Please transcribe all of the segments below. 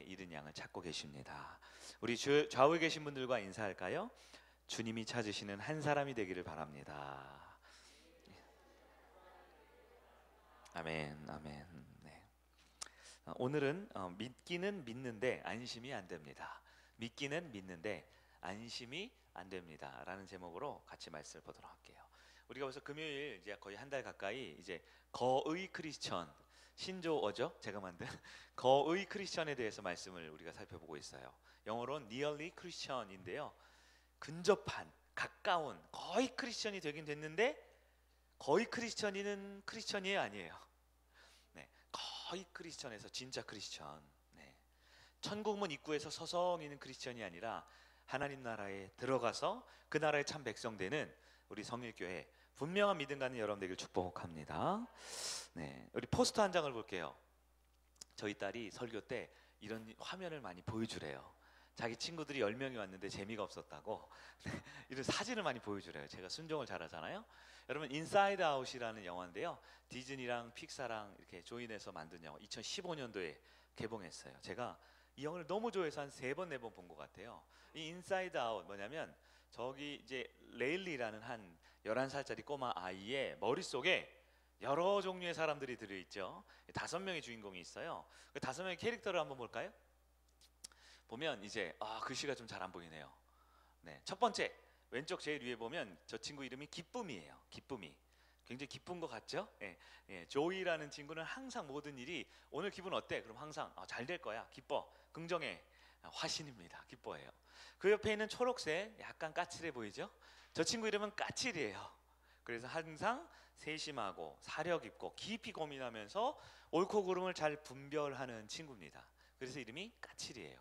잃은 양을 찾고 계십니다. 우리 좌우에 계신 분들과 인사할까요? 주님이 찾으시는 한 사람이 되기를 바랍니다. 아멘, 아멘. 네. 오늘은 믿기는 믿는데 안심이 안 됩니다. 믿기는 믿는데 안심이 안 됩니다. 라는 제목으로 같이 말씀을 보도록 할게요. 우리가 벌써 금요일 이제 거의 한 달 가까이 이제 거의 크리스천, 신조어죠, 제가 만든 거의 크리스천에 대해서 말씀을 우리가 살펴보고 있어요. 영어로는 nearly Christian인데요, 근접한, 가까운, 거의 크리스천이 되긴 됐는데 거의 크리스천이는 크리스천이에요, 아니에요? 네, 거의 크리스천에서 진짜 크리스천. 네. 천국문 입구에서 서성이는 크리스천이 아니라 하나님 나라에 들어가서 그 나라의 참 백성 되는 우리 성일교회 분명한 믿음 가는 여러분 되길 축복합니다. 네, 우리 포스터 한 장을 볼게요. 저희 딸이 설교 때 이런 화면을 많이 보여주래요. 자기 친구들이 10명이 왔는데 재미가 없었다고 이런 사진을 많이 보여주래요. 제가 순종을 잘하잖아요. 여러분, 인사이드 아웃이라는 영화인데요, 디즈니랑 픽사랑 이렇게 조인해서 만든 영화, 2015년도에 개봉했어요. 제가 이 영화를 너무 좋아해서 한 3번 4번 본 것 같아요. 이 인사이드 아웃 뭐냐면, 저기 이제 레일리라는 한 11살짜리 꼬마 아이의 머릿속에 여러 종류의 사람들이 들어있죠. 5명의 주인공이 있어요. 그 5명의 캐릭터를 한번 볼까요? 보면 이제 글씨가 좀 잘 안 보이네요. 네, 첫 번째 왼쪽 제일 위에 보면 저 친구 이름이 기쁨이에요. 기쁨이. 굉장히 기쁜 것 같죠? 예, 예, 조이라는 친구는 항상 모든 일이 오늘 기분 어때? 그럼 항상 잘 될 거야. 기뻐. 긍정해. 화신입니다. 기뻐해요. 그 옆에 있는 초록색 약간 까칠해 보이죠? 저 친구 이름은 까칠이에요. 그래서 항상 세심하고 사려 깊고 깊이 고민하면서 옳고 그름을 잘 분별하는 친구입니다. 그래서 이름이 까칠이에요.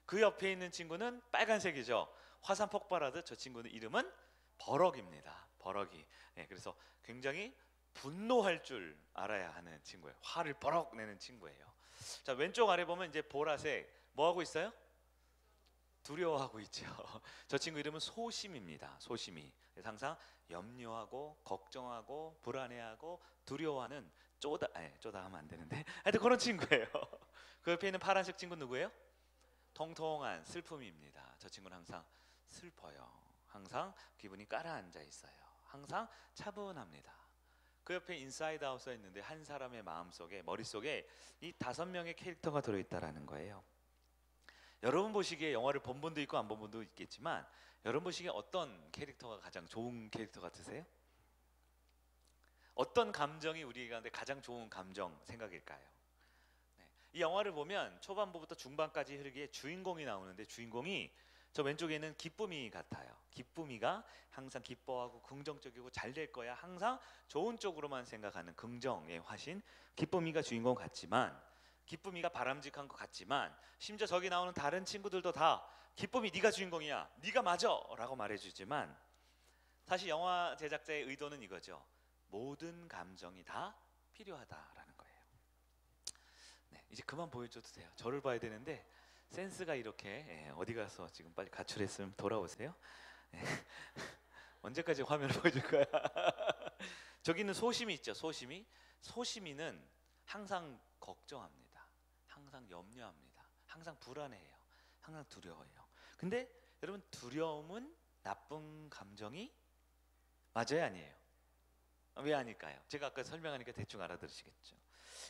그 옆에 있는 친구는 빨간색이죠. 화산 폭발하듯 저 친구는 이름은 버럭입니다. 버럭이. 네, 그래서 굉장히 분노할 줄 알아야 하는 친구예요. 화를 버럭 내는 친구예요. 자, 왼쪽 아래 보면 이제 보라색 뭐 하고 있어요? 두려워하고 있죠. 저 친구 이름은 소심입니다. 소심이. 그래서 항상 염려하고 걱정하고 불안해하고 두려워하는 쪼다 하면 안 되는데 하여튼 그런 친구예요. 그 옆에 있는 파란색 친구 누구예요? 통통한 슬픔입니다. 저 친구는 항상 슬퍼요. 항상 기분이 깔아앉아 있어요. 항상 차분합니다. 그 옆에 인사이드 아웃 써 있는데 한 사람의 마음속에, 머릿속에 이 5명의 캐릭터가 들어있다라는 거예요. 여러분 보시기에 영화를 본 분도 있고 안 본 분도 있겠지만, 여러분 보시기에 어떤 캐릭터가 가장 좋은 캐릭터 같으세요? 어떤 감정이 우리 가운데 가장 좋은 감정 생각일까요? 네. 이 영화를 보면 초반부부터 중반까지 흐르기에 주인공이 나오는데, 주인공이 저 왼쪽에 있는 기쁨이 같아요. 기쁨이가 항상 기뻐하고 긍정적이고 잘 될 거야, 항상 좋은 쪽으로만 생각하는 긍정의 화신 기쁨이가 주인공 같지만, 기쁨이가 바람직한 것 같지만, 심지어 저기 나오는 다른 친구들도 다 기쁨이 네가 주인공이야, 네가 맞아 라고 말해주지만, 사실 영화 제작자의 의도는 이거죠. 모든 감정이 다 필요하다라는 거예요. 네, 이제 그만 보여줘도 돼요. 저를 봐야 되는데 센스가 이렇게, 어디 가서 지금 빨리 가출했으면 돌아오세요. 언제까지 화면을 보여줄 거야? 저기는 소심이 있죠. 소심이는 항상 걱정합니다. 항상 염려합니다. 항상 불안해해요. 항상 두려워해요. 근데 여러분, 두려움은 나쁜 감정이 맞아요, 아니에요? 왜 아닐까요? 제가 아까 설명하니까 대충 알아들으시겠죠.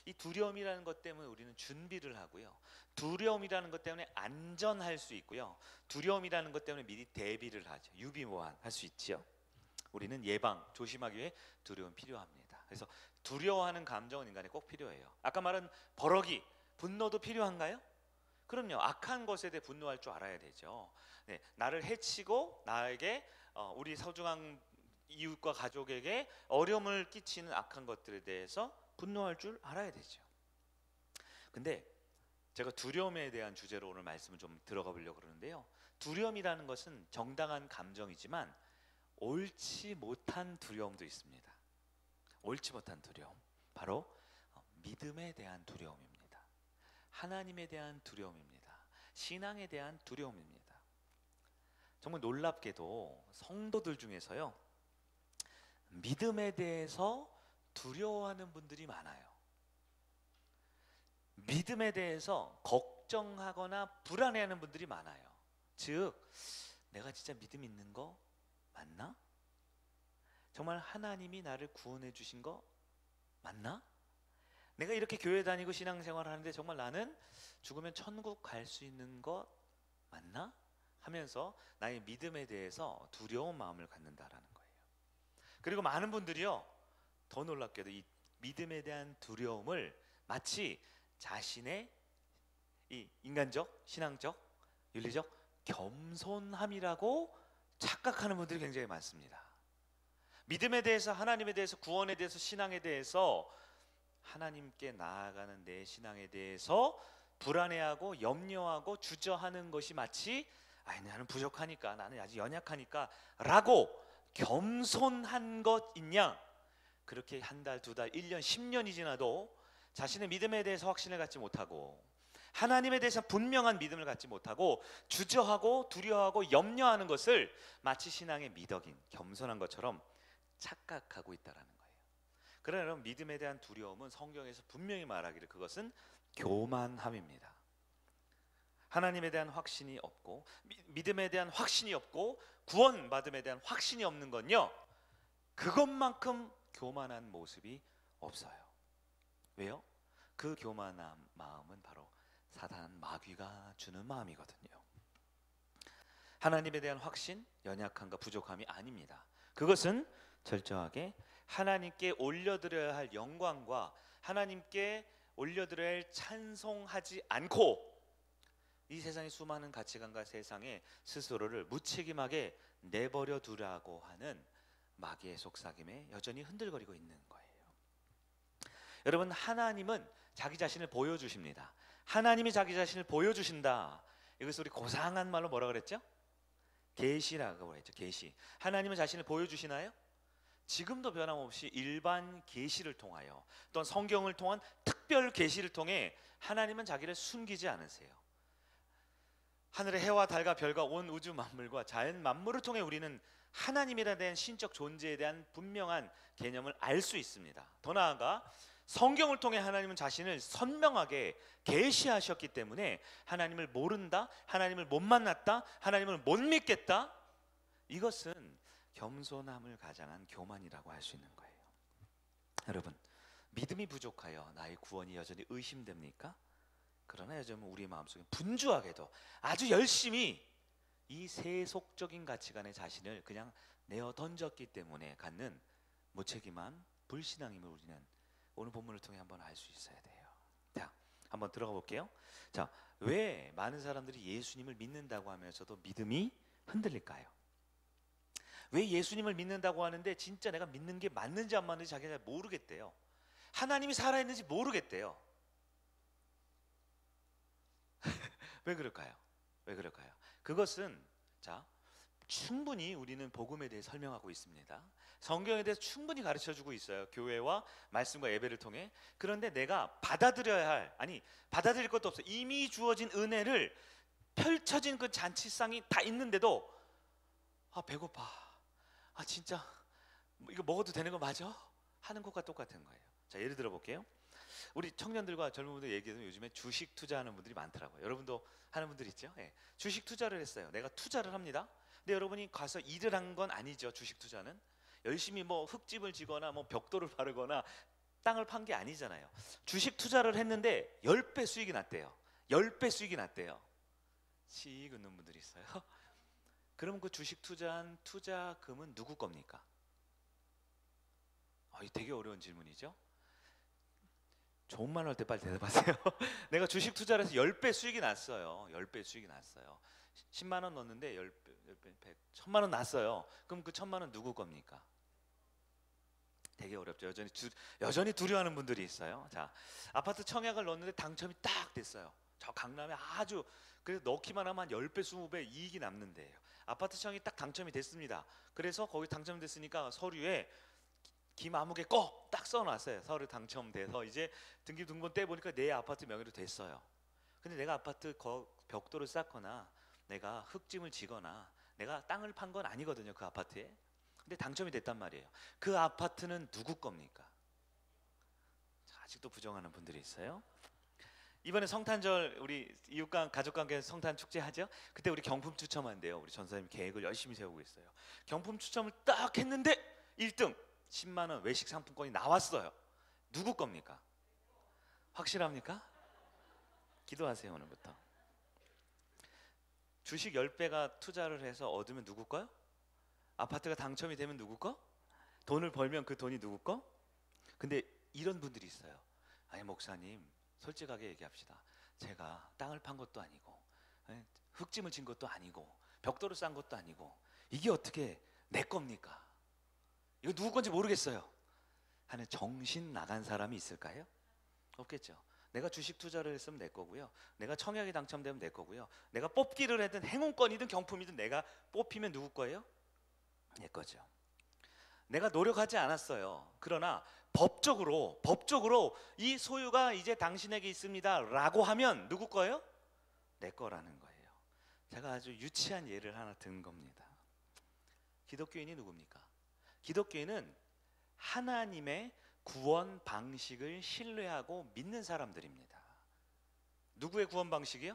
이 두려움이라는 것 때문에 우리는 준비를 하고요, 두려움이라는 것 때문에 안전할 수 있고요, 두려움이라는 것 때문에 미리 대비를 하죠. 유비무환 할 수 있지요. 우리는 조심하기 위해 두려움 필요합니다. 그래서 두려워하는 감정은 인간에 꼭 필요해요. 아까 말한 버럭이, 분노도 필요한가요? 그럼요. 악한 것에 대해 분노할 줄 알아야 되죠. 네, 나를 해치고 나에게 우리 소중한 이웃과 가족에게 어려움을 끼치는 악한 것들에 대해서 분노할 줄 알아야 되죠. 근데 제가 두려움에 대한 주제로 오늘 말씀을 좀 들어가 보려고 그러는데요, 두려움이라는 것은 정당한 감정이지만 옳지 못한 두려움도 있습니다. 옳지 못한 두려움, 바로 믿음에 대한 두려움입니다. 하나님에 대한 두려움입니다. 신앙에 대한 두려움입니다. 정말 놀랍게도 성도들 중에서요, 믿음에 대해서 두려워하는 분들이 많아요. 믿음에 대해서 걱정하거나 불안해하는 분들이 많아요. 즉, 내가 진짜 믿음 있는 거 맞나? 정말 하나님이 나를 구원해 주신 거 맞나? 내가 이렇게 교회 다니고 신앙생활 하는데 정말 나는 죽으면 천국 갈 수 있는 거 맞나? 하면서 나의 믿음에 대해서 두려운 마음을 갖는다라는 거예요. 그리고 많은 분들이요, 더 놀랍게도 이 믿음에 대한 두려움을 마치 자신의 이 인간적, 신앙적, 윤리적 겸손함이라고 착각하는 분들이 굉장히 많습니다. 믿음에 대해서, 하나님에 대해서, 구원에 대해서, 신앙에 대해서, 하나님께 나아가는 내 신앙에 대해서 불안해하고 염려하고 주저하는 것이 마치 나는 부족하니까, 나는 아직 연약하니까 라고 겸손한 것이냐, 그렇게 한 달, 두 달, 1년, 10년이 지나도 자신의 믿음에 대해서 확신을 갖지 못하고 하나님에 대해서 분명한 믿음을 갖지 못하고 주저하고 두려워하고 염려하는 것을 마치 신앙의 미덕인 겸손한 것처럼 착각하고 있다라는 거예요. 그러나 여러분, 믿음에 대한 두려움은 성경에서 분명히 말하기를 그것은 교만함입니다. 하나님에 대한 확신이 없고 믿음에 대한 확신이 없고 구원받음에 대한 확신이 없는 건요, 그것만큼 교만한 모습이 없어요. 왜요? 그 교만한 마음은 바로 사단, 마귀가 주는 마음이거든요. 하나님에 대한 확신, 연약함과 부족함이 아닙니다. 그것은 철저하게 하나님께 올려드려야 할 영광과 하나님께 올려드려야 할 찬송하지 않고 이 세상의 수많은 가치관과 세상에 스스로를 무책임하게 내버려 두라고 하는 마귀의 속삭임에 여전히 흔들거리고 있는 거예요. 여러분, 하나님은 자기 자신을 보여주십니다. 하나님이 자기 자신을 보여주신다. 이것을 우리 고상한 말로 뭐라 그랬죠? 계시라고 그랬죠. 계시. 하나님은 자신을 보여주시나요? 지금도 변함없이 일반 계시를 통하여 또는 성경을 통한 특별 계시를 통해 하나님은 자기를 숨기지 않으세요. 하늘의 해와 달과 별과 온 우주 만물과 자연 만물을 통해 우리는 하나님에 대한 신적 존재에 대한 분명한 개념을 알 수 있습니다. 더 나아가 성경을 통해 하나님은 자신을 선명하게 계시하셨기 때문에 하나님을 모른다, 하나님을 못 만났다, 하나님을 못 믿겠다, 이것은 겸손함을 가장한 교만이라고 할 수 있는 거예요. 여러분, 믿음이 부족하여 나의 구원이 여전히 의심됩니까? 그러나 여전히 우리 마음속에 분주하게도 아주 열심히 이 세속적인 가치관의 자신을 그냥 내어 던졌기 때문에 갖는 무책임한 불신앙임을 우리는 오늘 본문을 통해 한번 알 수 있어야 돼요. 자, 한번 들어가 볼게요. 자, 왜 많은 사람들이 예수님을 믿는다고 하면서도 믿음이 흔들릴까요? 왜 예수님을 믿는다고 하는데 진짜 내가 믿는 게 맞는지 안 맞는지 자기가 잘 모르겠대요. 하나님이 살아있는지 모르겠대요. 왜 그럴까요? 왜 그럴까요? 그것은 자, 충분히 우리는 복음에 대해 설명하고 있습니다. 성경에 대해서 충분히 가르쳐주고 있어요. 교회와 말씀과 예배를 통해. 그런데 내가 받아들여야 할, 아니 받아들일 것도 없어. 이미 주어진 은혜를 펼쳐진 그 잔치상이 다 있는데도 배고파, 진짜 이거 먹어도 되는 거 맞아? 하는 것과 똑같은 거예요. 자, 예를 들어 볼게요. 우리 청년들과 젊은 분들 얘기해서 요즘에 주식 투자하는 분들이 많더라고요. 여러분도 하는 분들 있죠? 네. 주식 투자를 했어요. 내가 투자를 합니다. 근데 여러분이 가서 일을 한 건 아니죠. 주식 투자는 열심히 뭐 흙집을 지거나 뭐 벽돌을 바르거나 땅을 판 게 아니잖아요. 주식 투자를 했는데 10배 수익이 났대요. 10배 수익이 났대요. 씩 웃는 분들이 있어요. 그럼 그 주식 투자한 투자금은 누구 겁니까? 되게 어려운 질문이죠. 좋은 말 할 때 빨리 대답하세요. 내가 주식 투자를 해서 10배 수익이 났어요. 10배 수익이 났어요. 10만 원 넣었는데 10배, 100, 1000만 원 났어요. 그럼 그 1000만 원 누구 겁니까? 되게 어렵죠. 여전히 두려워하는 분들이 있어요. 자, 아파트 청약을 넣었는데 당첨이 딱 됐어요. 저 강남에 아주, 그래서 넣기만 하면 한 10배, 20배 이익이 남는데요. 아파트 청약이 딱 당첨이 됐습니다. 그래서 거기 당첨됐으니까 서류에 김아무개 꼭 딱 써놨어요. 서류 당첨돼서 이제 등기등본 떼보니까 내 아파트 명의로 됐어요. 근데 내가 아파트 벽돌을 쌓거나 내가 흙짐을 지거나 내가 땅을 판 건 아니거든요. 그 아파트에. 근데 당첨이 됐단 말이에요. 그 아파트는 누구 겁니까? 아직도 부정하는 분들이 있어요. 이번에 성탄절 우리 이웃과 가족관계 성탄 축제 하죠? 그때 우리 경품 추첨한대요. 우리 전사님 계획을 열심히 세우고 있어요. 경품 추첨을 딱 했는데 1등 10만 원 외식 상품권이 나왔어요. 누구 겁니까? 확실합니까? 기도하세요. 오늘부터. 주식 10배가 투자를 해서 얻으면 누구 거요? 아파트가 당첨이 되면 누구 거? 돈을 벌면 그 돈이 누구 거? 근데 이런 분들이 있어요. 아니 목사님, 솔직하게 얘기합시다. 제가 땅을 판 것도 아니고 흙짐을 진 것도 아니고 벽돌을 싼 것도 아니고 이게 어떻게 내 겁니까? 이거 누구 건지 모르겠어요 하는 정신 나간 사람이 있을까요? 없겠죠. 내가 주식 투자를 했으면 내 거고요. 내가 청약이 당첨되면 내 거고요. 내가 뽑기를 했든 행운권이든 경품이든 내가 뽑히면 누구 거예요? 내 거죠. 내가 노력하지 않았어요. 그러나 법적으로 이 소유가 이제 당신에게 있습니다 라고 하면 누구 거예요? 내 거라는 거예요. 제가 아주 유치한 예를 하나 든 겁니다. 기독교인이 누굽니까? 기독교인은 하나님의 구원 방식을 신뢰하고 믿는 사람들입니다. 누구의 구원 방식이요?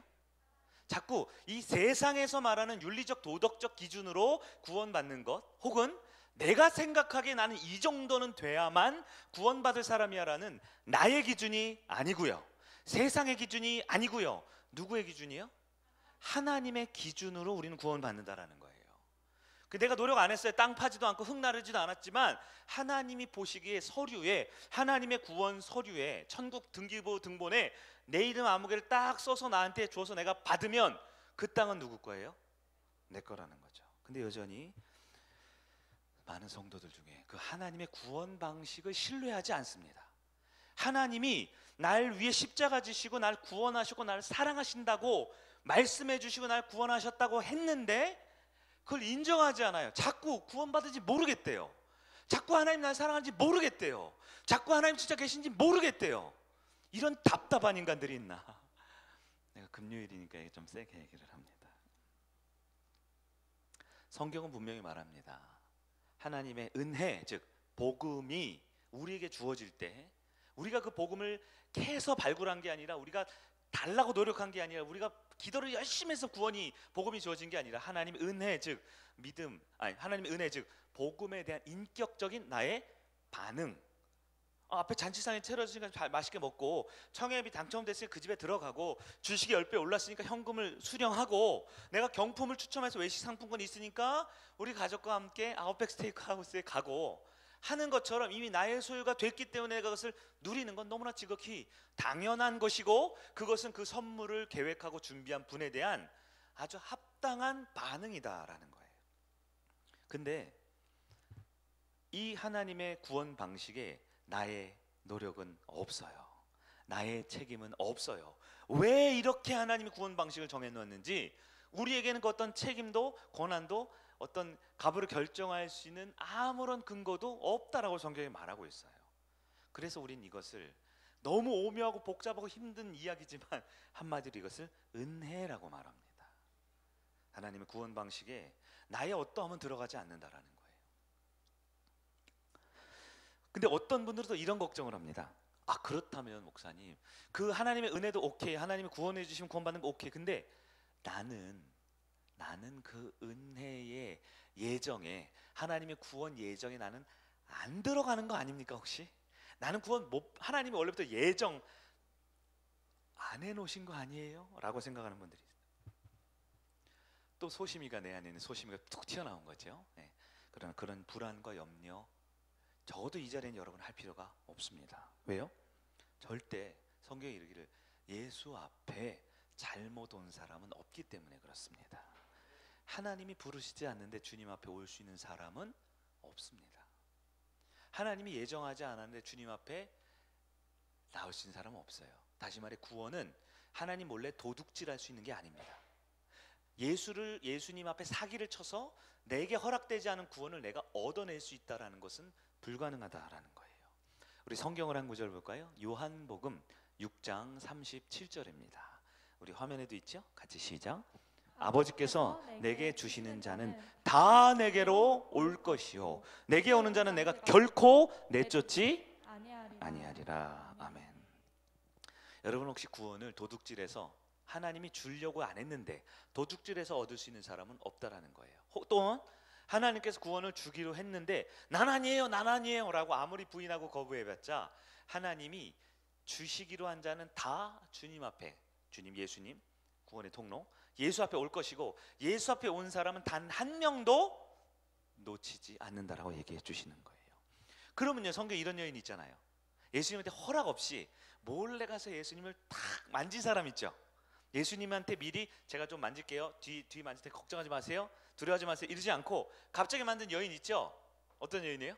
자꾸 이 세상에서 말하는 윤리적 도덕적 기준으로 구원받는 것, 혹은 내가 생각하기에 나는 이 정도는 돼야만 구원받을 사람이야라는 나의 기준이 아니고요, 세상의 기준이 아니고요, 누구의 기준이요? 하나님의 기준으로 우리는 구원받는다라는 거예요. 내가 노력 안 했어요. 땅 파지도 않고 흙 나르지도 않았지만 하나님이 보시기에 서류에, 하나님의 구원 서류에, 천국 등기부 등본에 내 이름 아무개를 딱 써서 나한테 줘서 내가 받으면 그 땅은 누구 거예요? 내 거라는 거죠. 근데 여전히 많은 성도들 중에 그 하나님의 구원 방식을 신뢰하지 않습니다. 하나님이 날 위해 십자가 지시고 날 구원하시고 날 사랑하신다고 말씀해 주시고 날 구원하셨다고 했는데 그걸 인정하지 않아요. 자꾸 구원받은지 모르겠대요. 자꾸 하나님 날 사랑하는지 모르겠대요. 자꾸 하나님 진짜 계신지 모르겠대요. 이런 답답한 인간들이 있나? 내가 금요일이니까 좀 세게 얘기를 합니다. 성경은 분명히 말합니다. 하나님의 은혜, 즉 복음이 우리에게 주어질 때 우리가 그 복음을 캐서 발굴한 게 아니라, 우리가 달라고 노력한 게 아니라, 우리가 기도를 열심히 해서 구원이, 복음이 주어진 게 아니라 하나님의 은혜, 즉 믿음, 하나님의 은혜, 즉 복음에 대한 인격적인 나의 반응. 앞에 잔치상에 차려주시니까 맛있게 먹고, 청약비 당첨됐으니까 그 집에 들어가고, 주식이 10배 올랐으니까 현금을 수령하고, 내가 경품을 추첨해서 외식 상품권이 있으니까 우리 가족과 함께 아웃백 스테이크 하우스에 가고 하는 것처럼 이미 나의 소유가 됐기 때문에 내가 그것을 누리는 건 너무나 지극히 당연한 것이고, 그것은 그 선물을 계획하고 준비한 분에 대한 아주 합당한 반응이다라는 거예요. 근데 이 하나님의 구원 방식에 나의 노력은 없어요. 나의 책임은 없어요. 왜 이렇게 하나님이 구원 방식을 정해놓았는지 우리에게는 그 어떤 책임도 권한도 어떤 값으로 결정할 수 있는 아무런 근거도 없다라고 성경이 말하고 있어요. 그래서 우린 이것을 너무 오묘하고 복잡하고 힘든 이야기지만 한마디로 이것을 은혜라고 말합니다. 하나님의 구원 방식에 나의 어떠함은 들어가지 않는다라는 거예요. 근데 어떤 분들은 또 이런 걱정을 합니다. 그렇다면 목사님, 그 하나님의 은혜도 오케이, 하나님이 구원해 주시면 구원받는 거 오케이, 근데 나는 그 은혜의 예정에, 하나님의 구원 예정에 나는 안 들어가는 거 아닙니까? 혹시 나는 구원 하나님이 원래부터 예정 안 해놓으신 거 아니에요? 라고 생각하는 분들이 있어요. 또 소심이가 내 안에는 소심이가 툭 튀어나온 거죠. 그런 불안과 염려, 적어도 이 자리에는 여러분 할 필요가 없습니다. 왜요? 절대 성경이 이르기를 예수 앞에 잘못 온 사람은 없기 때문에 그렇습니다. 하나님이 부르시지 않는데 주님 앞에 올 수 있는 사람은 없습니다. 하나님이 예정하지 않았는데 주님 앞에 나올 수 있는 사람은 없어요. 다시 말해 구원은 하나님 몰래 도둑질할 수 있는 게 아닙니다. 예수님 앞에 사기를 쳐서 내게 허락되지 않은 구원을 내가 얻어낼 수 있다는 것은 불가능하다라는 거예요. 우리 성경을 한 구절 볼까요? 요한복음 6장 37절입니다. 우리 화면에도 있죠? 같이 시작. 아버지께서 내게 주시는 자는 다 내게로 올 것이요 내게 오는 자는 내가 결코 내쫓지 아니하리라. 아멘. 여러분 혹시 구원을 도둑질해서 하나님이 주려고 안 했는데 도둑질해서 얻을 수 있는 사람은 없다라는 거예요. 또는 하나님께서 구원을 주기로 했는데 난 아니에요, 난 아니에요 라고 아무리 부인하고 거부해봤자 하나님이 주시기로 한 자는 다 주님 앞에, 주님 예수님 구원의 통로 예수 앞에 올 것이고 예수 앞에 온 사람은 단 한 명도 놓치지 않는다라고 얘기해 주시는 거예요. 그러면요, 성경에 이런 여인 있잖아요. 예수님한테 허락 없이 몰래 가서 예수님을 탁 만진 사람 있죠. 예수님한테 미리 제가 좀 만질게요, 뒤 만질 때 걱정하지 마세요, 두려워하지 마세요 이러지 않고 갑자기 만든 여인 있죠. 어떤 여인이에요?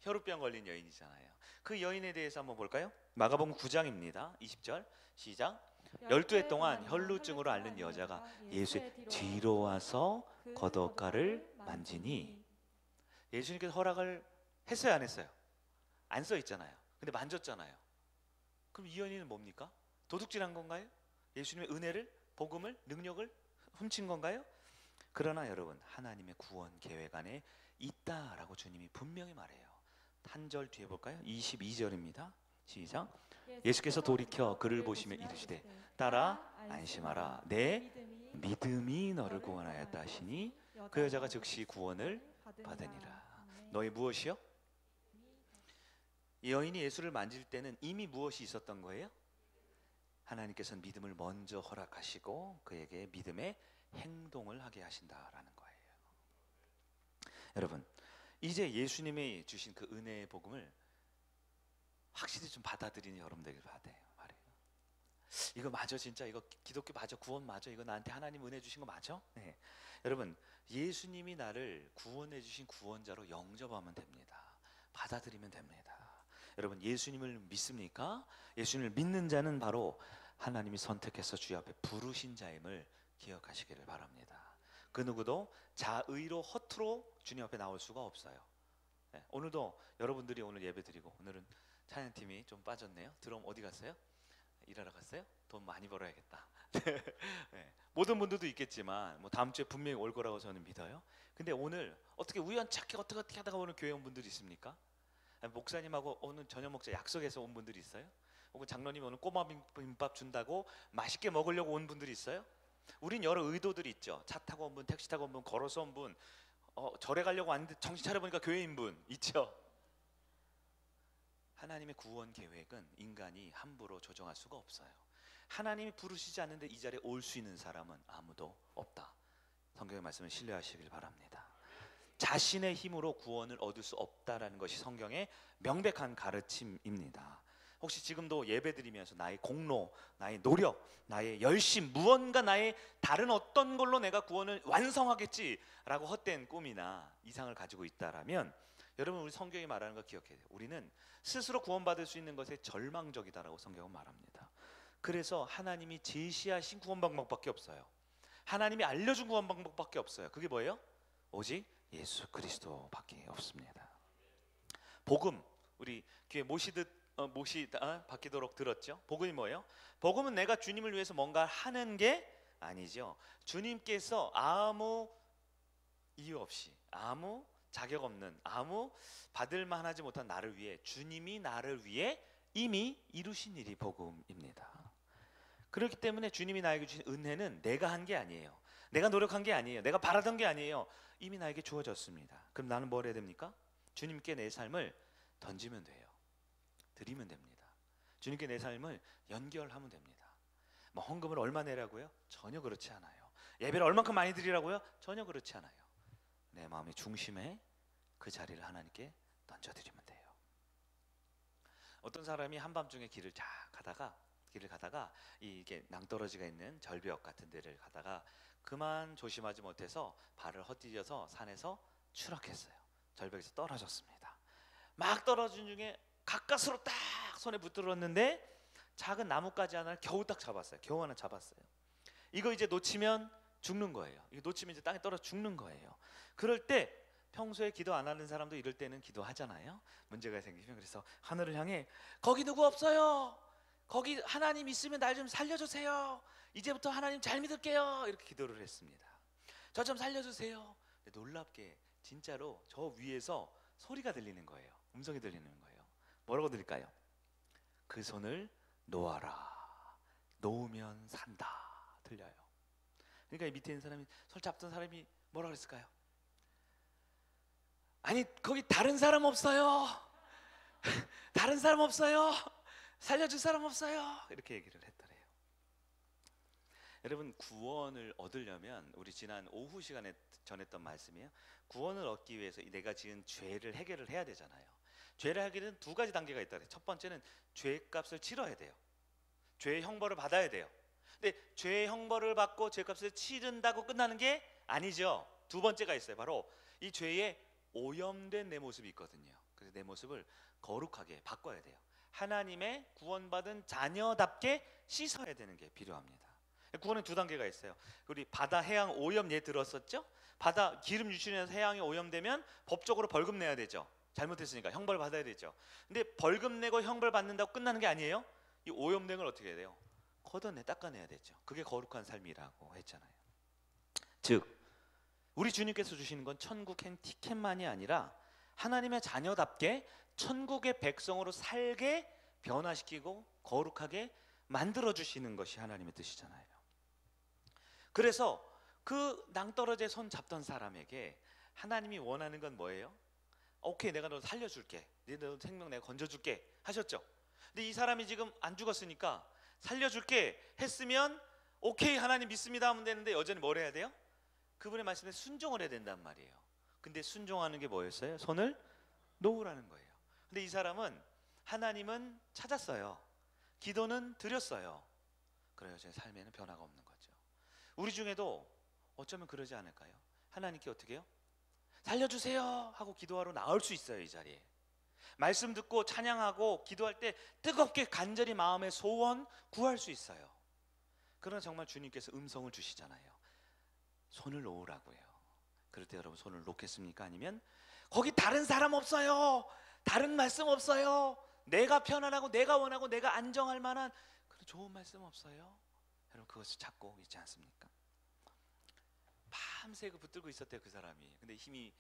혈우병 걸린 여인이잖아요. 그 여인에 대해서 한번 볼까요? 마가복음 9장입니다 20절 시작. 12해 동안 혈루증으로 앓는 여자가 예수의 뒤로 와서 겉옷가를 만지니, 예수님께서 허락을 했어요, 안 했어요? 안 써 있잖아요. 근데 만졌잖아요. 그럼 이 여인은 뭡니까? 도둑질한 건가요? 예수님의 은혜를, 복음을, 능력을 훔친 건가요? 그러나 여러분, 하나님의 구원 계획 안에 있다라고 주님이 분명히 말해요. 한 절 뒤에 볼까요? 22절입니다 시작. 예수께서 돌이켜 그를 보시며 이르시되 따라 안심하라, 내 믿음이 너를 구원하였다 하시니 그 여자가 즉시 구원을 받으니라. 너희 무엇이요? 이 여인이 예수를 만질 때는 이미 무엇이 있었던 거예요? 하나님께서는 믿음을 먼저 허락하시고 그에게 믿음의 행동을 하게 하신다라는 거예요. 여러분, 이제 예수님이 주신 그 은혜의 복음을 확실히 좀 받아들이는 여러분 되길 바래요. 이거 맞아, 진짜 이거 기독교 맞아, 구원 맞아, 이거 나한테 하나님 은혜 주신 거 맞아? 네. 여러분, 예수님이 나를 구원해 주신 구원자로 영접하면 됩니다. 받아들이면 됩니다. 여러분, 예수님을 믿습니까? 예수님을 믿는 자는 바로 하나님이 선택해서 주의 앞에 부르신 자임을 기억하시기를 바랍니다. 그 누구도 자의로 허투루 주님 앞에 나올 수가 없어요. 네. 오늘도 여러분들이 오늘 예배 드리고, 오늘은 찬양팀이 좀 빠졌네요. 드럼 어디 갔어요? 일하러 갔어요? 돈 많이 벌어야겠다. 네. 모든 분들도 있겠지만 뭐 다음 주에 분명히 올 거라고 저는 믿어요. 근데 오늘 어떻게 우연찮게 어떻게 하다가 오늘 교회 온 분들이 있습니까? 목사님하고 오늘 저녁 먹자 약속해서 온 분들이 있어요? 혹은 장로님이 오늘 꼬마 김밥 준다고 맛있게 먹으려고 온 분들이 있어요? 우린 여러 의도들이 있죠. 차 타고 온 분, 택시 타고 온 분, 걸어서 온 분, 절에 가려고 왔는데 정신 차려보니까 교회인 분 있죠. 하나님의 구원 계획은 인간이 함부로 조정할 수가 없어요. 하나님이 부르시지 않는데 이 자리에 올 수 있는 사람은 아무도 없다. 성경의 말씀을 신뢰하시길 바랍니다. 자신의 힘으로 구원을 얻을 수 없다라는 것이 성경의 명백한 가르침입니다. 혹시 지금도 예배드리면서 나의 공로, 나의 노력, 나의 열심, 무언가 나의 다른 어떤 걸로 내가 구원을 완성하겠지라고 헛된 꿈이나 이상을 가지고 있다라면, 여러분, 우리 성경이 말하는 거 기억해야 돼요. 우리는 스스로 구원받을 수 있는 것에 절망적이다라고 성경은 말합니다. 그래서 하나님이 제시하신 구원 방법밖에 없어요. 하나님이 알려준 구원 방법밖에 없어요. 그게 뭐예요? 오직 예수 그리스도밖에 없습니다. 복음, 우리 귀에 바뀌도록 들었죠? 복음이 뭐예요? 복음은 내가 주님을 위해서 뭔가 하는 게 아니죠. 주님께서 아무 이유 없이, 아무 자격 없는, 아무 받을 만하지 못한 나를 위해, 주님이 나를 위해 이미 이루신 일이 복음입니다. 그렇기 때문에 주님이 나에게 주신 은혜는 내가 한 게 아니에요. 내가 노력한 게 아니에요. 내가 바라던 게 아니에요. 이미 나에게 주어졌습니다. 그럼 나는 뭘 해야 됩니까? 주님께 내 삶을 던지면 돼요. 드리면 됩니다. 주님께 내 삶을 연결하면 됩니다. 뭐 헌금을 얼마 내라고요? 전혀 그렇지 않아요. 예배를 얼만큼 많이 드리라고요? 전혀 그렇지 않아요. 내 마음의 중심에 그 자리를 하나님께 던져드리면 돼요. 어떤 사람이 한밤중에 길을 가다가 이게 낭떠러지가 있는 절벽 같은 데를 가다가 그만 조심하지 못해서 발을 헛디뎌서 산에서 추락했어요. 절벽에서 떨어졌습니다. 막 떨어진 중에 가까스로 딱 손에 붙들었는데 작은 나뭇가지 하나를 겨우 딱 잡았어요. 겨우 하나 잡았어요. 이거 이제 놓치면 죽는 거예요. 이거 놓치면 이제 땅에 떨어져 죽는 거예요. 그럴 때 평소에 기도 안 하는 사람도 이럴 때는 기도하잖아요. 문제가 생기면. 그래서 하늘을 향해 거기 누구 없어요? 거기 하나님 있으면 날 좀 살려주세요. 이제부터 하나님 잘 믿을게요. 이렇게 기도를 했습니다. 저 좀 살려주세요. 놀랍게 진짜로 저 위에서 소리가 들리는 거예요. 음성이 들리는 거예요. 뭐라고 들릴까요? 그 손을 놓아라. 놓으면 산다. 들려요. 그러니까 이 밑에 있는 사람이, 손 잡던 사람이 뭐라 그랬을까요? 아니 거기 다른 사람 없어요. 다른 사람 없어요. 살려줄 사람 없어요. 이렇게 얘기를 했더래요. 여러분, 구원을 얻으려면, 우리 지난 오후 시간에 전했던 말씀이에요. 구원을 얻기 위해서 내가 지은 죄를 해결을 해야 되잖아요. 죄를 하기는 두 가지 단계가 있다 그래요. 첫 번째는 죄값을 치러야 돼요. 죄의 형벌을 받아야 돼요. 근데 죄의 형벌을 받고 죄값을 치른다고 끝나는 게 아니죠. 두 번째가 있어요. 바로 이 죄에 오염된 내 모습이 있거든요. 그래서 내 모습을 거룩하게 바꿔야 돼요. 하나님의 구원받은 자녀답게 씻어야 되는 게 필요합니다. 구원은 두 단계가 있어요. 우리 바다 해양 오염 예 들었었죠? 바다 기름 유출해서 해양이 오염되면 법적으로 벌금 내야 되죠. 잘못했으니까 형벌 받아야 되죠. 근데 벌금 내고 형벌 받는다고 끝나는 게 아니에요. 이 오염된 걸 어떻게 해야 돼요? 걷어내, 닦아내야 되죠. 그게 거룩한 삶이라고 했잖아요. 즉 우리 주님께서 주시는 건 천국 티켓만이 아니라 하나님의 자녀답게 천국의 백성으로 살게 변화시키고 거룩하게 만들어 주시는 것이 하나님의 뜻이잖아요. 그래서 그 낭떠러지에 손 잡던 사람에게 하나님이 원하는 건 뭐예요? 오케이, 내가 너 살려줄게, 너 생명 내가 건져줄게 하셨죠. 근데 이 사람이 지금 안 죽었으니까 살려줄게 했으면 오케이 하나님 믿습니다 하면 되는데, 여전히 뭘 해야 돼요? 그분의 말씀에 순종을 해야 된단 말이에요. 근데 순종하는 게 뭐였어요? 손을 놓으라는 거예요. 근데 이 사람은, 하나님은 찾았어요, 기도는 드렸어요. 그래요. 제 삶에는 변화가 없는 거죠. 우리 중에도 어쩌면 그러지 않을까요? 하나님께 어떻게 해요? 살려주세요 하고 기도하러 나올 수 있어요. 이 자리에 말씀 듣고 찬양하고 기도할 때 뜨겁게 간절히 마음의 소원 구할 수 있어요. 그러나 정말 주님께서 음성을 주시잖아요. 손을 놓으라고요. 그럴 때 여러분 손을 놓겠습니까? 아니면 거기 다른 사람 없어요, 다른 말씀 없어요, 내가 편안하고 내가 원하고 내가 안정할 만한 그런 좋은 말씀 없어요? 여러분 그것을 찾고 있지 않습니까? 밤새 그 붙들고 있었대요, 그 사람이. 근데 힘이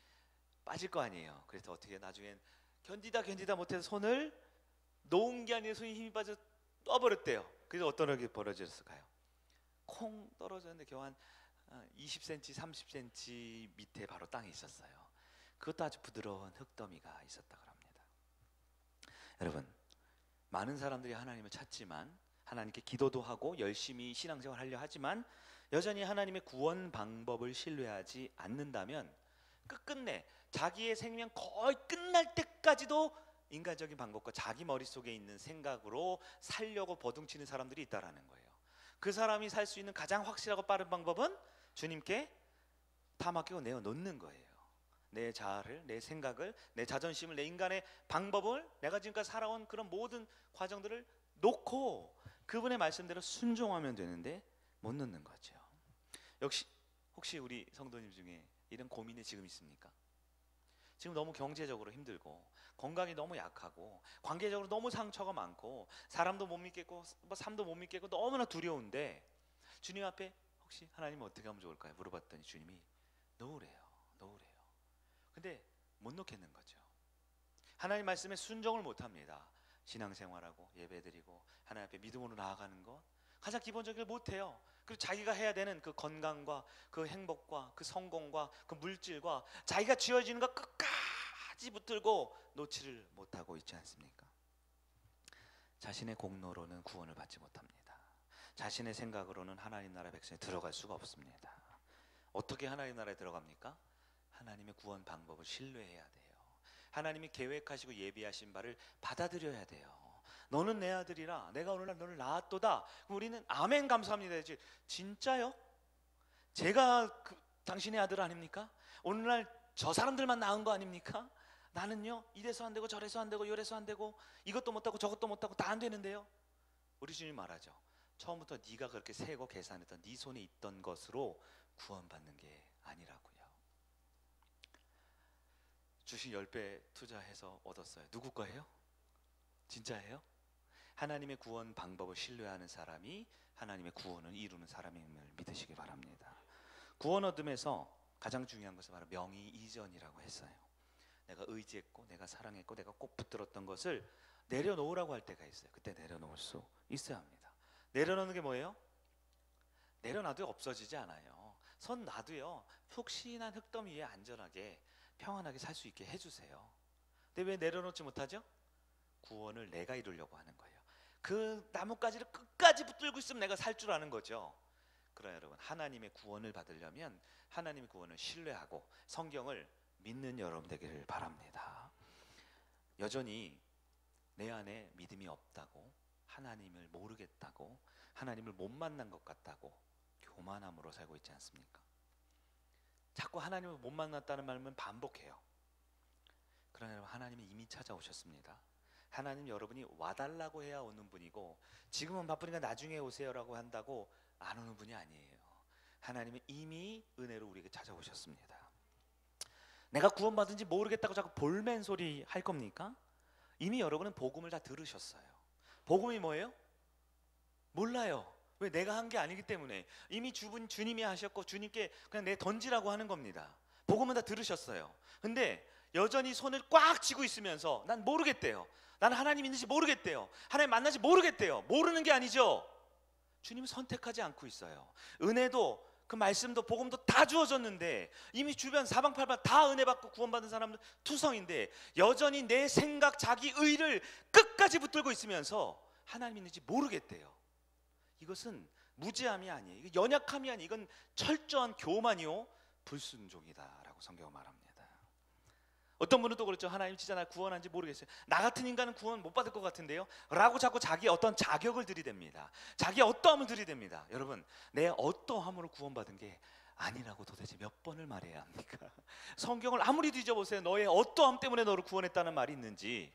빠질 거 아니에요. 그래서 어떻게 나중엔 견디다 못해서 손을 놓은 게 아니라 손이 힘이 빠져 떠버렸대요. 그래서 어떤 일이 벌어졌을까요? 콩 떨어졌는데 겨우 한 20cm, 30cm 밑에 바로 땅에 있었어요. 그것도 아주 부드러운 흙더미가 있었다고 합니다. 여러분, 많은 사람들이 하나님을 찾지만, 하나님께 기도도 하고 열심히 신앙생활 하려 하지만 여전히 하나님의 구원 방법을 신뢰하지 않는다면 끝끝내 자기의 생명 거의 끝날 때까지도 인간적인 방법과 자기 머릿속에 있는 생각으로 살려고 버둥치는 사람들이 있다라는 거예요. 그 사람이 살 수 있는 가장 확실하고 빠른 방법은 주님께 다 맡기고 내어놓는 거예요. 내 자아를, 내 생각을, 내 자존심을, 내 인간의 방법을, 내가 지금까지 살아온 그런 모든 과정들을 놓고 그분의 말씀대로 순종하면 되는데 못 놓는 거죠. 역시 혹시 우리 성도님 중에 이런 고민이 지금 있습니까? 지금 너무 경제적으로 힘들고 건강이 너무 약하고 관계적으로 너무 상처가 많고 사람도 못 믿겠고 삶도 못 믿겠고 너무나 두려운데 주님 앞에 혹시 하나님 어떻게 하면 좋을까요? 물어봤더니 주님이 놓으래요. 근데 못 놓겠는 거죠. 하나님 말씀에 순종을 못합니다. 신앙생활하고 예배드리고 하나님 앞에 믿음으로 나아가는 것 가장 기본적으로 못해요. 그리고 자기가 해야 되는 그 건강과 그 행복과 그 성공과 그 물질과 자기가 쥐어지는 것 끝까지 붙들고 놓지를 못하고 있지 않습니까? 자신의 공로로는 구원을 받지 못합니다. 자신의 생각으로는 하나님 나라 백성에 들어갈 수가 없습니다. 어떻게 하나님 나라에 들어갑니까? 하나님의 구원 방법을 신뢰해야 돼요. 하나님이 계획하시고 예비하신 바를 받아들여야 돼요. 너는 내 아들이라 내가 오늘날 너를 낳았도다. 그럼 우리는 아멘 감사합니다. 진짜요? 제가 당신의 아들 아닙니까? 오늘날 저 사람들만 낳은 거 아닙니까? 나는요 이래서 안 되고 저래서 안 되고 요래서 안 되고 이것도 못하고 저것도 못하고 다 안 되는데요. 우리 주님 말하죠. 처음부터 네가 그렇게 세고 계산했던 네 손에 있던 것으로 구원받는 게 아니라고요. 주신 10배 투자해서 얻었어요. 누구 거예요? 진짜예요? 하나님의 구원 방법을 신뢰하는 사람이 하나님의 구원을 이루는 사람임을 믿으시기 바랍니다. 구원 얻음에서 가장 중요한 것은 바로 명의 이전이라고 했어요. 내가 의지했고 내가 사랑했고 내가 꼭 붙들었던 것을 내려놓으라고 할 때가 있어요. 그때 내려놓을 수 있어야 합니다. 내려놓는 게 뭐예요? 내려놔도 없어지지 않아요. 손 놔도요, 푹신한 흙더미 위에 안전하게 평안하게 살 수 있게 해주세요. 근데 왜 내려놓지 못하죠? 구원을 내가 이루려고 하는 거예요. 그 나뭇가지를 끝까지 붙들고 있으면 내가 살 줄 아는 거죠. 그러나 여러분, 하나님의 구원을 받으려면 하나님의 구원을 신뢰하고 성경을 믿는 여러분 되기를 바랍니다. 여전히 내 안에 믿음이 없다고, 하나님을 모르겠다고, 하나님을 못 만난 것 같다고 교만함으로 살고 있지 않습니까? 자꾸 하나님을 못 만났다는 말은 반복해요. 그러나 여러분, 하나님이 이미 찾아오셨습니다. 하나님 여러분이 와달라고 해야 오는 분이고, 지금은 바쁘니까 나중에 오세요라고 한다고 안 오는 분이 아니에요. 하나님은 이미 은혜로 우리에게 찾아오셨습니다. 내가 구원받은지 모르겠다고 자꾸 볼멘 소리 할 겁니까? 이미 여러분은 복음을 다 들으셨어요. 복음이 뭐예요? 몰라요. 왜? 내가 한 게 아니기 때문에. 이미 주님이 하셨고 주님께 그냥 내 던지라고 하는 겁니다. 복음은 다 들으셨어요. 근데 여전히 손을 꽉 쥐고 있으면서 난 모르겠대요. 난 하나님 있는지 모르겠대요. 하나님 만나지 모르겠대요. 모르는 게 아니죠. 주님은 선택하지 않고 있어요. 은혜도 그 말씀도 복음도 다 주어졌는데, 이미 주변 사방팔방 다 은혜 받고 구원받은 사람들 투성인데 여전히 내 생각, 자기 의를 끝까지 붙들고 있으면서 하나님 있는지 모르겠대요. 이것은 무지함이 아니에요. 이거 연약함이 아니에요. 이건 철저한 교만이요 불순종이다라고 성경은 말합니다. 어떤 분은 또 그렇죠. 하나님 진짜 나 구원한지 모르겠어요. 나 같은 인간은 구원 못 받을 것 같은데요 라고 자꾸 자기 어떤 자격을 들이댑니다. 자기 어떠함을 들이댑니다. 여러분, 내 어떠함으로 구원받은 게 아니라고 도대체 몇 번을 말해야 합니까? 성경을 아무리 뒤져보세요. 너의 어떠함 때문에 너를 구원했다는 말이 있는지.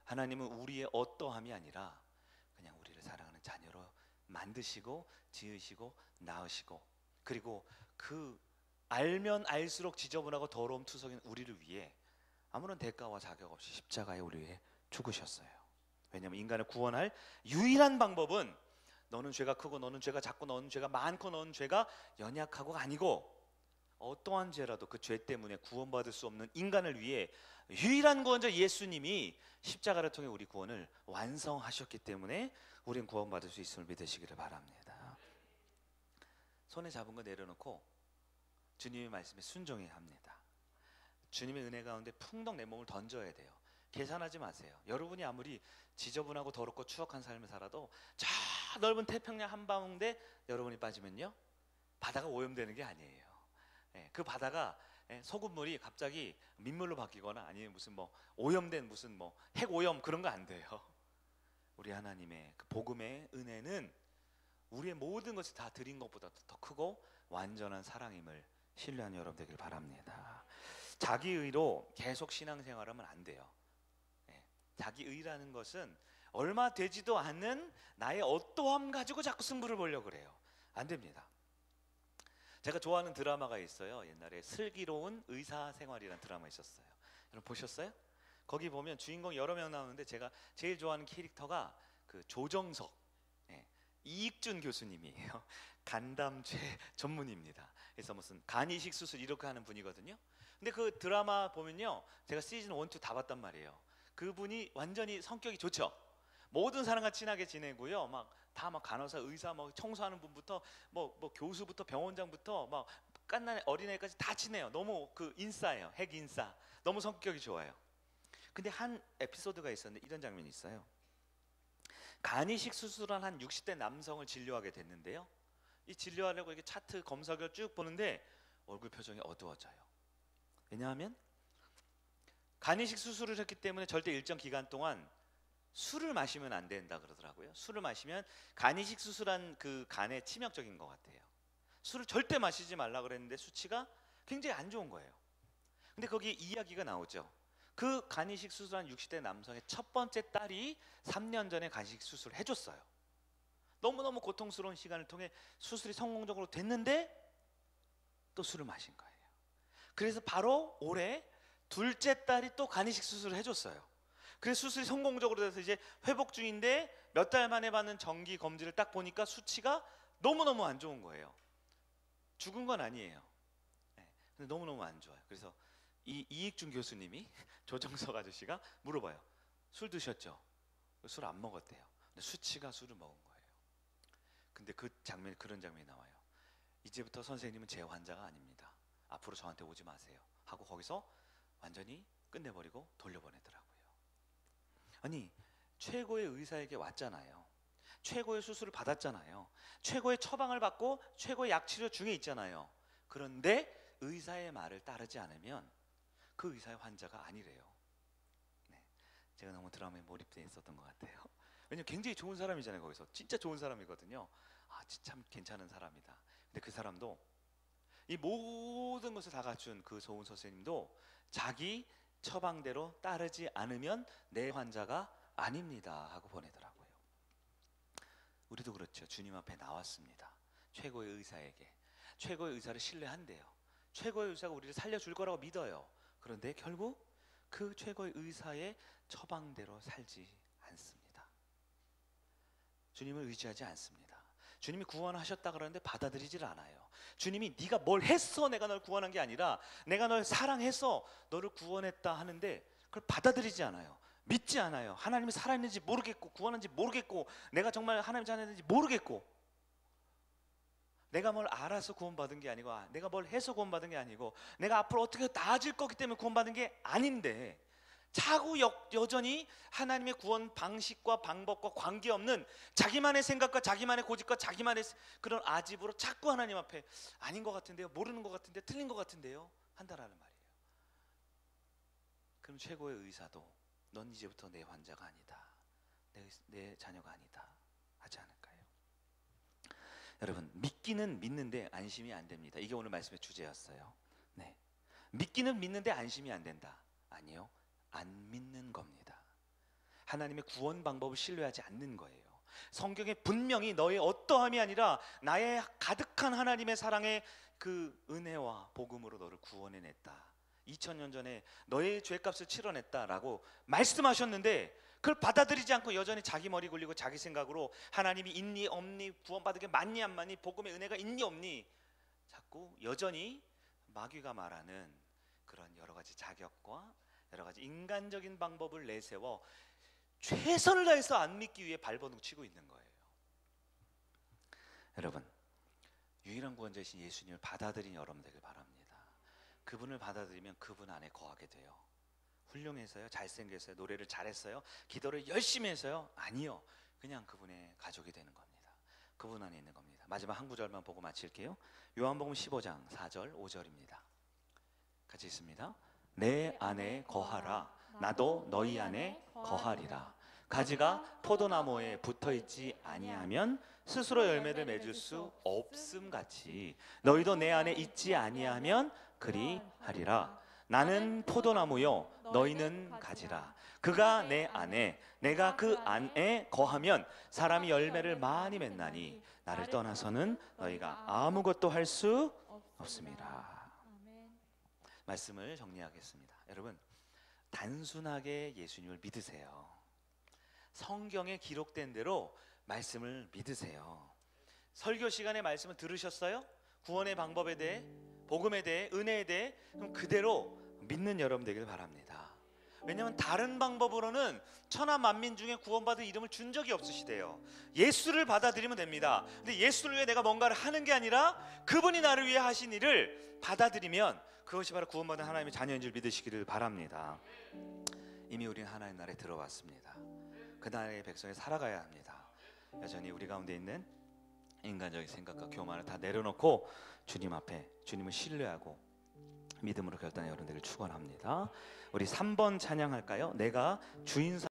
하나님은 우리의 어떠함이 아니라 그냥 우리를 사랑하는 자녀로 만드시고 지으시고 낳으시고, 그리고 그 알면 알수록 지저분하고 더러움 투성인 우리를 위해 아무런 대가와 자격 없이 십자가에 우리 위해 죽으셨어요. 왜냐하면 인간을 구원할 유일한 방법은 너는 죄가 크고 너는 죄가 작고 너는 죄가 많고 너는 죄가 연약하고가 아니고, 어떠한 죄라도 그 죄 때문에 구원받을 수 없는 인간을 위해 유일한 구원자 예수님이 십자가를 통해 우리 구원을 완성하셨기 때문에 우리는 구원받을 수 있음을 믿으시기를 바랍니다. 손에 잡은 거 내려놓고 주님의 말씀에 순종해야 합니다. 주님의 은혜 가운데 풍덩 내 몸을 던져야 돼요. 계산하지 마세요. 여러분이 아무리 지저분하고 더럽고 추악한 삶을 살아도 저 넓은 태평양 한가운데 여러분이 빠지면요, 바다가 오염되는 게 아니에요. 그 바다가 소금물이 갑자기 민물로 바뀌거나 아니면 무슨 뭐 오염된 무슨 뭐 핵오염 그런 거 안 돼요. 우리 하나님의 그 복음의 은혜는 우리의 모든 것을 다 드린 것보다 더 크고 완전한 사랑임을 신뢰하는 여러분 되길 바랍니다. 자기 의로 계속 신앙생활하면 안 돼요. 자기 의라는 것은 얼마 되지도 않은 나의 어떠함 가지고 자꾸 승부를 보려고 그래요. 안 됩니다. 제가 좋아하는 드라마가 있어요. 옛날에 슬기로운 의사생활이라는 드라마 있었어요. 여러분 보셨어요? 거기 보면 주인공 여러 명 나오는데 제가 제일 좋아하는 캐릭터가 그 조정석, 이익준 교수님이에요. 간담죄 전문입니다. 그래서 무슨 간이식 수술 이렇게 하는 분이거든요. 근데 그 드라마 보면요, 제가 시즌 1, 2 다 봤단 말이에요. 그분이 완전히 성격이 좋죠. 모든 사람과 친하게 지내고요. 막 다 막 간호사, 의사, 뭐 청소하는 분부터 뭐 교수부터 병원장부터 막 갓난 어린애까지 다 친해요. 너무 그 인싸예요. 핵 인싸. 너무 성격이 좋아요. 근데 한 에피소드가 있었는데 이런 장면이 있어요. 간이식 수술한 한 60대 남성을 진료하게 됐는데요. 이 진료하려고 이렇게 차트 검사기를 쭉 보는데 얼굴 표정이 어두워져요. 왜냐하면 간이식 수술을 했기 때문에 절대 일정 기간 동안 술을 마시면 안 된다 그러더라고요. 술을 마시면 간이식 수술한 그 간에 치명적인 것 같아요. 술을 절대 마시지 말라 그랬는데 수치가 굉장히 안 좋은 거예요. 근데 거기 이야기가 나오죠. 그 간이식 수술한 60대 남성의 첫 번째 딸이 3년 전에 간이식 수술을 해줬어요. 너무너무 고통스러운 시간을 통해 수술이 성공적으로 됐는데 또 술을 마신 거예요. 그래서 바로 올해 둘째 딸이 또 간이식 수술을 해줬어요. 그래서 수술이 성공적으로 돼서 이제 회복 중인데 몇 달 만에 받는 정기 검진을 딱 보니까 수치가 너무너무 안 좋은 거예요. 죽은 건 아니에요. 근데 너무너무 안 좋아요. 그래서 이 이익준 교수님이 조정석 아저씨가 물어봐요. 술 드셨죠? 술 안 먹었대요. 근데 수치가 술을 먹은 거예요. 근데 그런 장면이 나와요. 이제부터 선생님은 제 환자가 아닙니다. 앞으로 저한테 오지 마세요 하고 거기서 완전히 끝내버리고 돌려보내더라고요. 아니, 최고의 의사에게 왔잖아요. 최고의 수술을 받았잖아요. 최고의 처방을 받고 최고의 약치료 중에 있잖아요. 그런데 의사의 말을 따르지 않으면 그 의사의 환자가 아니래요. 네, 제가 너무 드라마에 몰입되어 있었던 것 같아요. 왜냐면 굉장히 좋은 사람이잖아요. 거기서 진짜 좋은 사람이거든요. 진짜 참 괜찮은 사람이다. 근데 그 사람도, 이 모든 것을 다 갖춘 그 좋은 선생님도 자기 처방대로 따르지 않으면 내 환자가 아닙니다 하고 보내더라고요. 우리도 그렇죠. 주님 앞에 나왔습니다. 최고의 의사에게. 최고의 의사를 신뢰한대요. 최고의 의사가 우리를 살려줄 거라고 믿어요. 그런데 결국 그 최고의 의사의 처방대로 살지 않습니다. 주님을 의지하지 않습니다. 주님이 구원하셨다 그러는데 받아들이질 않아요. 주님이 네가 뭘 했어 내가 널 구원한 게 아니라 내가 널 사랑해서 너를 구원했다 하는데 그걸 받아들이지 않아요. 믿지 않아요. 하나님이 살아있는지 모르겠고 구원한지 모르겠고 내가 정말 하나님 자녀인지 모르겠고, 내가 뭘 알아서 구원받은 게 아니고 내가 뭘 해서 구원받은 게 아니고 내가 앞으로 어떻게 나아질 거기 때문에 구원받은 게 아닌데 자꾸 여전히 하나님의 구원 방식과 방법과 관계없는 자기만의 생각과 자기만의 고집과 자기만의 그런 아집으로 자꾸 하나님 앞에 아닌 것 같은데요, 모르는 것 같은데, 틀린 것 같은데요 한다라는 말이에요. 그럼 최고의 의사도 넌 이제부터 내 환자가 아니다, 내 자녀가 아니다 하지 않을까요? 여러분, 믿기는 믿는데 안심이 안 됩니다. 이게 오늘 말씀의 주제였어요. 네, 믿기는 믿는데 안심이 안 된다. 아니요, 안 믿는 겁니다. 하나님의 구원 방법을 신뢰하지 않는 거예요. 성경에 분명히 너의 어떠함이 아니라 나의 가득한 하나님의 사랑의 그 은혜와 복음으로 너를 구원해냈다, 2000년 전에 너의 죄값을 치러냈다라고 말씀하셨는데 그걸 받아들이지 않고 여전히 자기 머리 굴리고 자기 생각으로 하나님이 있니 없니, 구원받은 게 맞니 안 맞니, 복음의 은혜가 있니 없니 자꾸 여전히 마귀가 말하는 그런 여러 가지 자격과 여러 가지 인간적인 방법을 내세워 최선을 다해서 안 믿기 위해 발버둥 치고 있는 거예요. 여러분, 유일한 구원자이신 예수님을 받아들인 여러분 되길 바랍니다. 그분을 받아들이면 그분 안에 거하게 돼요. 훌륭해서요? 잘생겼어요? 노래를 잘했어요? 기도를 열심히 해서요? 아니요, 그냥 그분의 가족이 되는 겁니다. 그분 안에 있는 겁니다. 마지막 한 구절만 보고 마칠게요. 요한복음 15장 4절 5절입니다 같이 있습니다. 내 안에 거하라, 나도 너희 안에 거하리라. 가지가 포도나무에 붙어있지 아니하면 스스로 열매를 맺을 수 없음 같이 너희도 내 안에 있지 아니하면 그리하리라. 나는 포도나무요 너희는 가지라. 그가 내 안에 내가 그 안에 거하면 사람이 열매를 많이 맺나니 나를 떠나서는 너희가 아무것도 할 수 없습니다. 말씀을 정리하겠습니다. 여러분, 단순하게 예수님을 믿으세요. 성경에 기록된 대로 말씀을 믿으세요. 설교 시간에 말씀을 들으셨어요? 구원의 방법에 대해, 복음에 대해, 은혜에 대해 그럼 그대로 믿는 여러분 되길 바랍니다. 왜냐하면 다른 방법으로는 천하 만민 중에 구원받은 이름을 준 적이 없으시대요. 예수를 받아들이면 됩니다. 근데 예수를 위해 내가 뭔가를 하는 게 아니라 그분이 나를 위해 하신 일을 받아들이면 그것이 바로 구원받은 하나님의 자녀인 줄 믿으시기를 바랍니다. 이미 우리는 하나님 나라에 들어왔습니다. 그 나라의 백성이 살아가야 합니다. 여전히 우리 가운데 있는 인간적인 생각과 교만을 다 내려놓고 주님 앞에 주님을 신뢰하고 믿음으로 결단의 여러분들을 축원합니다. 우리 3번 찬양할까요? 내가 주인